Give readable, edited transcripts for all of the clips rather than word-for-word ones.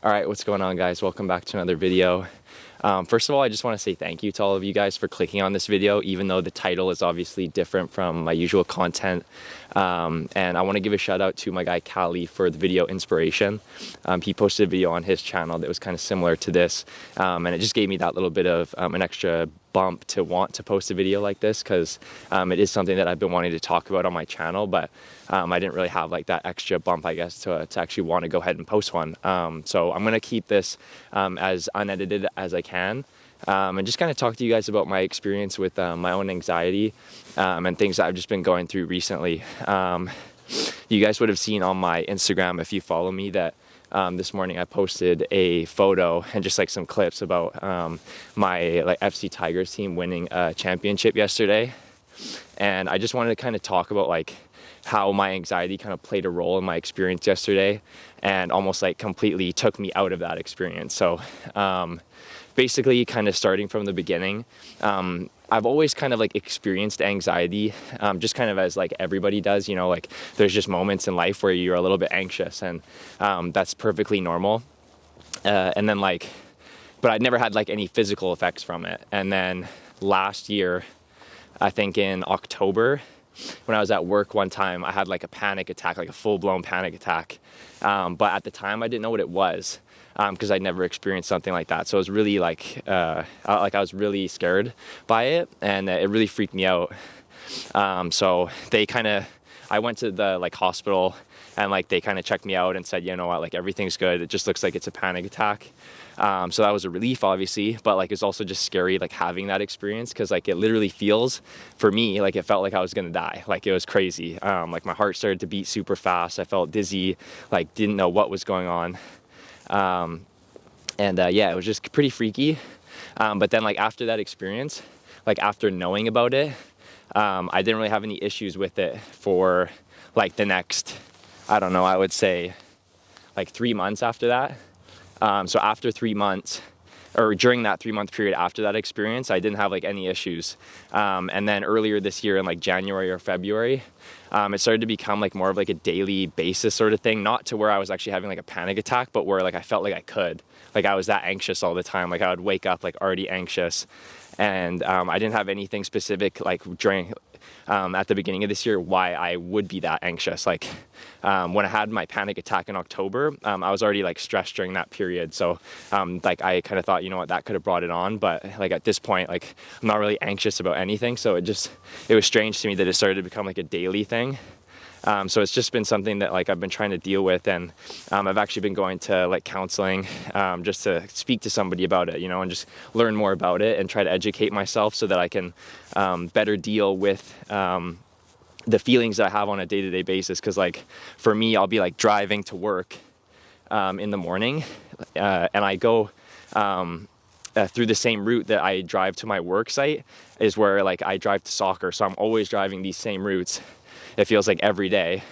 All right, what's going on, guys? Welcome back to another video. First of all, I just want to say thank you to all of you guys for clicking on this video, even though the title is obviously different from my usual content. And I want to give a shout out to my guy Callie for the video inspiration. He posted a video on his channel that was kind of similar to this, and it just gave me that little bit of an extra bump to want to post a video like this, because it is something that I've been wanting to talk about on my channel, but I didn't really have like that extra bump, I guess, to actually want to go ahead and post one. So I'm going to keep this as unedited as I can, and just kind of talk to you guys about my experience with my own anxiety and things that I've just been going through recently. You guys would have seen on my Instagram, if you follow me, that this morning I posted a photo and just like some clips about my like FC Tigers team winning a championship yesterday. And I just wanted to kind of talk about like how my anxiety kind of played a role in my experience yesterday and almost like completely took me out of that experience. So basically kind of starting from the beginning, I've always kind of like experienced anxiety, just kind of as like everybody does, you know, like there's just moments in life where you're a little bit anxious, and that's perfectly normal. And then like, but I'd never had like any physical effects from it. And then last year, I think in October, when I was at work one time, I had like a panic attack, like a full-blown panic attack. But at the time I didn't know what it was, because I'd never experienced something like that. So it was really like I was really scared by it, and it really freaked me out. So I went to the like hospital, and like they kind of checked me out and said, you know what, like everything's good. It just looks like it's a panic attack. So that was a relief, obviously, but like it's also just scary, like having that experience, because like it literally feels, for me, like it felt like I was gonna die. Like it was crazy. Like my heart started to beat super fast. I felt dizzy, like didn't know what was going on. Yeah, it was just pretty freaky. But then like after that experience, like after knowing about it, I didn't really have any issues with it for like the next, I don't know, I would say like 3 months after that. So after 3 months, or during that 3-month period after that experience, I didn't have like any issues. And then earlier this year in like January or February, it started to become like more of like a daily basis sort of thing, not to where I was actually having like a panic attack, but where like I felt like I could. Like I was that anxious all the time. Like I would wake up like already anxious. And I didn't have anything specific like during at the beginning of this year why I would be that anxious. Like when I had my panic attack in October, I was already like stressed during that period. So like I kind of thought, you know what, that could have brought it on. But like at this point, like I'm not really anxious about anything. So it was strange to me that it started to become like a daily thing. So it's just been something that like I've been trying to deal with, and I've actually been going to like counseling just to speak to somebody about it, you know, and just learn more about it and try to educate myself so that I can better deal with the feelings that I have on a day-to-day basis. Because like for me, I'll be like driving to work in the morning, and I go through the same route that I drive to my work site is where like I drive to soccer. So I'm always driving these same routes. It feels like every day.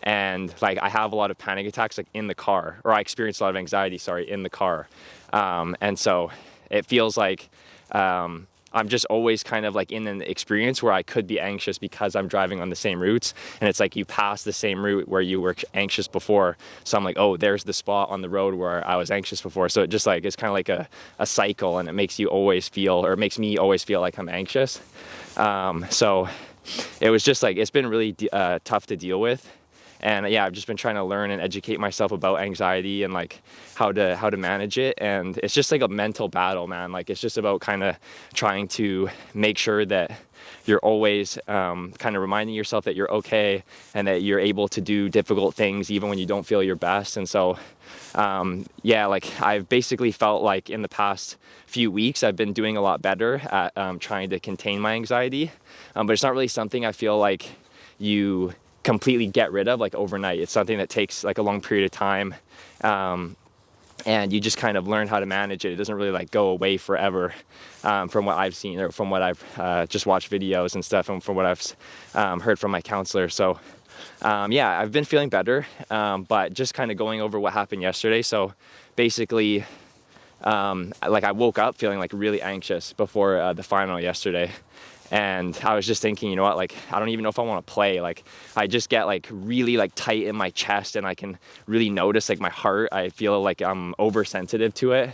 And like I have a lot of panic attacks like in the car, or I experience a lot of anxiety, in the car. And so it feels like I'm just always kind of like in an experience where I could be anxious because I'm driving on the same routes. And it's like you pass the same route where you were anxious before. So I'm like, oh, there's the spot on the road where I was anxious before. So it just like, it's kind of like a cycle, and it makes you always feel, or it makes me always feel like I'm anxious. So it was just like, it's been really tough to deal with. And yeah, I've just been trying to learn and educate myself about anxiety and like how to manage it. And it's just like a mental battle, man. Like it's just about kind of trying to make sure that you're always kind of reminding yourself that you're okay and that you're able to do difficult things even when you don't feel your best. And so yeah, like I've basically felt like in the past few weeks I've been doing a lot better at trying to contain my anxiety, but it's not really something I feel like you completely get rid of like overnight. It's something that takes like a long period of time, and you just kind of learn how to manage it. It doesn't really like go away forever, from what I've seen, or from what I've just watched videos and stuff, and from what I've heard from my counselor. So yeah, I've been feeling better, but just kind of going over what happened yesterday. So basically like I woke up feeling like really anxious before the final yesterday. And I was just thinking, you know what, like, I don't even know if I want to play. Like, I just get like really like tight in my chest, and I can really notice like my heart. I feel like I'm oversensitive to it,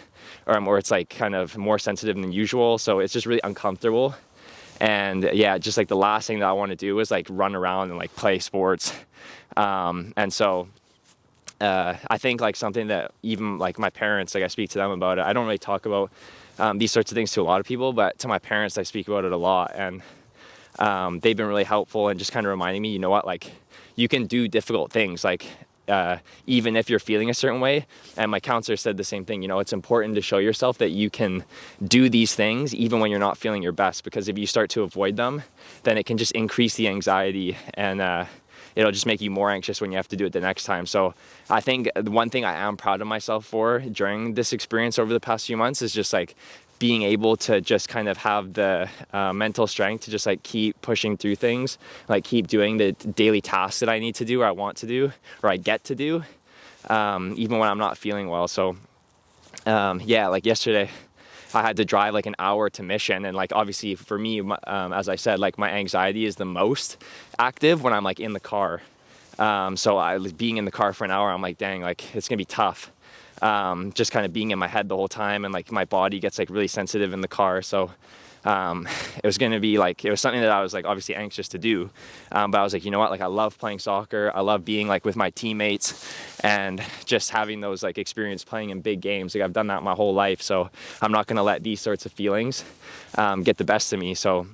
or it's like kind of more sensitive than usual. So it's just really uncomfortable. And yeah, just like the last thing that I want to do is like run around and like play sports. And so I think like something that even like my parents, like I speak to them about it. I don't really talk about these sorts of things to a lot of people, but to my parents, I speak about it a lot. And they've been really helpful and just kind of reminding me, you know what, like you can do difficult things, like even if you're feeling a certain way. And my counselor said the same thing, you know, it's important to show yourself that you can do these things even when you're not feeling your best, because if you start to avoid them, then it can just increase the anxiety, and it'll just make you more anxious when you have to do it the next time. So I think the one thing I am proud of myself for during this experience over the past few months is just like being able to just kind of have the mental strength to just like keep pushing through things, like keep doing the daily tasks that I need to do, or I want to do, or I get to do, even when I'm not feeling well. So yeah, like yesterday I had to drive like an hour to Mission, and like obviously for me, as I said, like my anxiety is the most active when I'm like in the car. So I was being in the car for an hour, I'm like, dang, like it's gonna be tough. Just kind of being in my head the whole time, and like my body gets like really sensitive in the car. So it was gonna be like, it was something that I was like obviously anxious to do, but I was like, you know what, like I love playing soccer, I love being like with my teammates, and just having those like experience playing in big games. Like I've done that my whole life, so I'm not gonna let these sorts of feelings get the best of me. So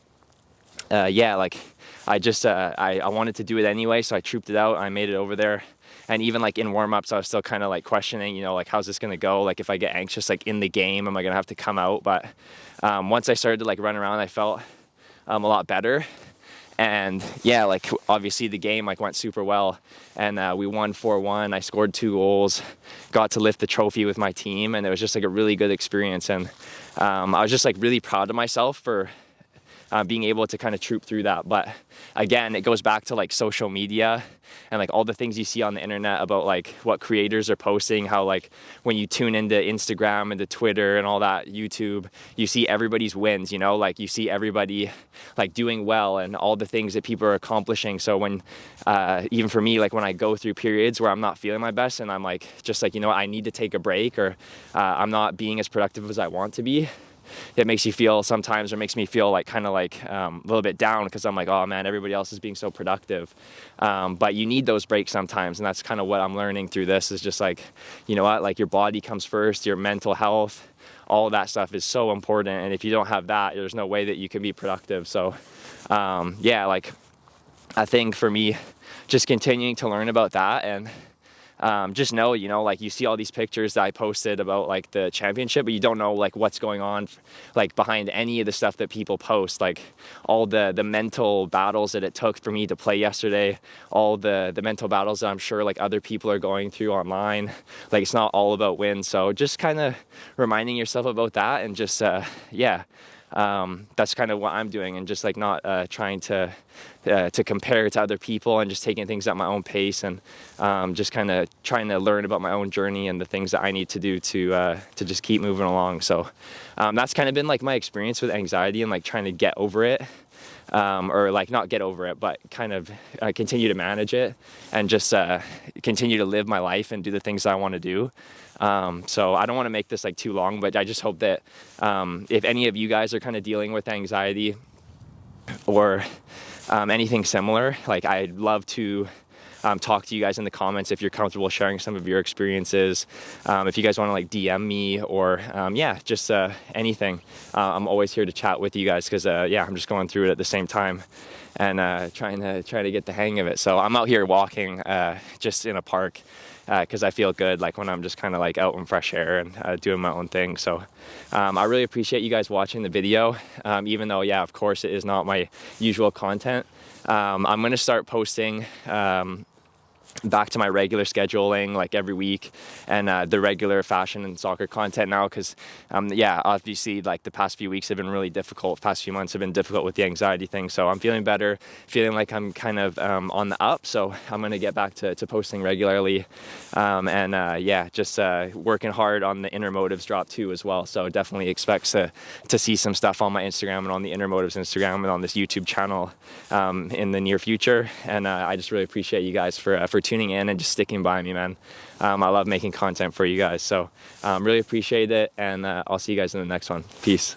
yeah, like I just I wanted to do it anyway, so I trooped it out, I made it over there. And even like in warm-ups, I was still kind of like questioning, you know, like how's this gonna go? Like if I get anxious like in the game, am I gonna have to come out? But once I started to like run around, I felt a lot better. And yeah, like obviously the game like went super well, and we won 4-1. I scored 2 goals, got to lift the trophy with my team, and it was just like a really good experience. And I was just like really proud of myself for being able to kind of troop through that. But again, it goes back to like social media and like all the things you see on the internet about like what creators are posting, how like when you tune into Instagram and to Twitter and all that, YouTube, you see everybody's wins, you know, like you see everybody like doing well and all the things that people are accomplishing. So when even for me, like when I go through periods where I'm not feeling my best and I'm like just like, you know what, I need to take a break, or I'm not being as productive as I want to be, it makes you feel sometimes, or makes me feel like kind of like a little bit down, because I'm like, oh man, everybody else is being so productive. But you need those breaks sometimes, and that's kind of what I'm learning through this, is just like, you know what, like your body comes first, your mental health, all of that stuff is so important. And if you don't have that, there's no way that you can be productive. So yeah, like I think for me, just continuing to learn about that, and just know, you know, like you see all these pictures that I posted about like the championship, but you don't know like what's going on like behind any of the stuff that people post, like all the mental battles that it took for me to play yesterday, all the mental battles that I'm sure like other people are going through online. Like it's not all about wins. So just kind of reminding yourself about that, and just yeah, that's kind of what I'm doing, and just like not trying to compare to other people, and just taking things at my own pace, and just kind of trying to learn about my own journey and the things that I need to do to just keep moving along. So that's kind of been like my experience with anxiety, and like trying to get over it, or like not get over it, but kind of continue to manage it, and just continue to live my life and do the things that I want to do. So I don't want to make this like too long, but I just hope that if any of you guys are kind of dealing with anxiety or anything similar, like I'd love to talk to you guys in the comments if you're comfortable sharing some of your experiences. If you guys want to like DM me, or yeah, just anything. I'm always here to chat with you guys, because yeah, I'm just going through it at the same time, and trying to get the hang of it. So I'm out here walking just in a park, because I feel good like when I'm just kind of like out in fresh air and doing my own thing. So I really appreciate you guys watching the video, even though, yeah, of course it is not my usual content. I'm going to start posting back to my regular scheduling like every week, and the regular fashion and soccer content now, because yeah, obviously like the past few weeks have been really difficult. Past few months have been difficult with the anxiety thing, so I'm feeling better, feeling like I'm kind of on the up, so I'm gonna get back to posting regularly, and yeah, just working hard on the Inner Motives drop too as well. So definitely expect to see some stuff on my Instagram and on the Inner Motives Instagram and on this YouTube channel in the near future. And I just really appreciate you guys for tuning in and just sticking by me, man. I love making content for you guys, so really appreciate it, and I'll see you guys in the next one. Peace.